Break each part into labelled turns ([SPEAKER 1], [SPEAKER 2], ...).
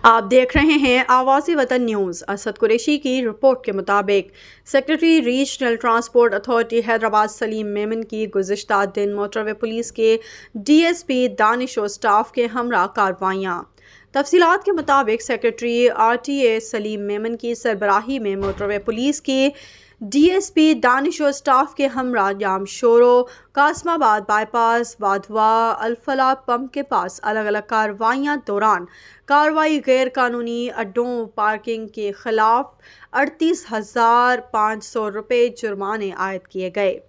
[SPEAKER 1] آپ دیکھ رہے ہیں آواز وطن نیوز۔ اسد قریشی کی رپورٹ کے مطابق secretary regional transport authority Hyderabad Saleem Memon کی گزشتہ دن موٹر وے پولیس کے ڈی ایس پی دانش و سٹاف کے ہمراہ کارروائیاں۔ تفصیلات کے مطابق secretary R T A Saleem Memon کی سربراہی میں موٹر وے پولیس کے ڈی ایس پی دانش و سٹاف کے ہمراہ جام شورو، قاسم آباد بائی پاس، وادھوا، الفلاح پمپ کے پاس الگ الگ کارروائیاں دوران کارروائی غیر قانونی اڈوں پارکنگ کے خلاف 38,500 روپے جرمانے عائد کیے گئے۔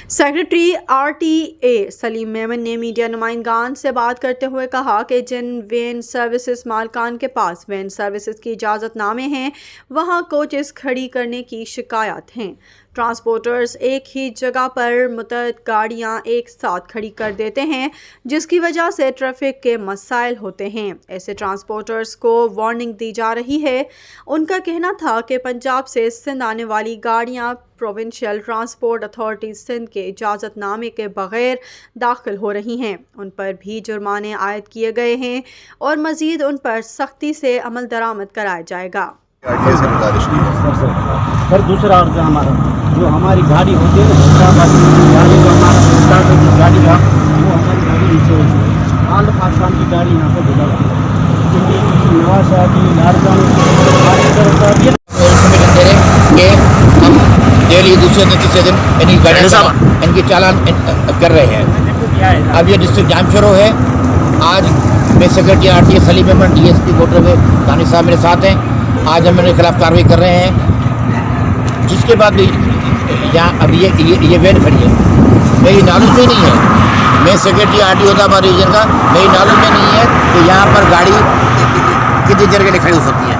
[SPEAKER 1] Secretary R T A Saleem Memon نے میڈیا نمائندگان سے بات کرتے ہوئے کہا کہ جن وین سروسز مالکان کے پاس وین سروسز کی اجازت نامے ہیں وہاں کوچز کھڑی کرنے کی شکایات ہیں۔ ٹرانسپورٹرز ایک ہی جگہ پر متعدد گاڑیاں ایک ساتھ کھڑی کر دیتے ہیں جس کی وجہ سے ٹریفک کے مسائل ہوتے ہیں۔ ایسے ٹرانسپورٹرز کو وارننگ دی جا رہی ہے۔ ان کا کہنا تھا کہ پنجاب سے سندھ آنے والی گاڑیاں پروونشل ٹرانسپورٹ اتھارٹی سندھ کے اجازت نامے کے بغیر داخل ہو رہی ہیں، ان پر بھی جرمانے عائد کیے گئے ہیں اور مزید ان پر سختی سے عمل درآمد کرایا جائے گا۔
[SPEAKER 2] سر دوسرا عرض ہمارا جو ہماری گاڑی ہوتی ہے گاڑی جو ہمارا گاڑی کا وہ ہماری گاڑی نیچے ہوتی ہے، آل پاکستان کی گاڑی یہاں سے بھیجا جاتا ہے کیونکہ نواز شاہ کی لارکان
[SPEAKER 3] کہ ہم ڈیلی دوسرے دن تیسرے دن ان کی چالان کر رہے ہیں۔ اب یہ ڈسٹرکٹ جام شروع ہے۔ آج میں secretary R T A Saleem Memon D S P motorway Danish صاحب میرے ساتھ ہیں۔ آج ہم ان کے خلاف کارروائی کر رہے ہیں، جس کے بعد بھی یہاں اب یہ وین کھڑی ہے، میری نالج میں نہیں ہے، میں secretary R T Hyderabad region کا، میری نالج میں نہیں ہے کہ یہاں پر گاڑی کتنی دیر کے لیے کھڑی ہو سکتی ہے۔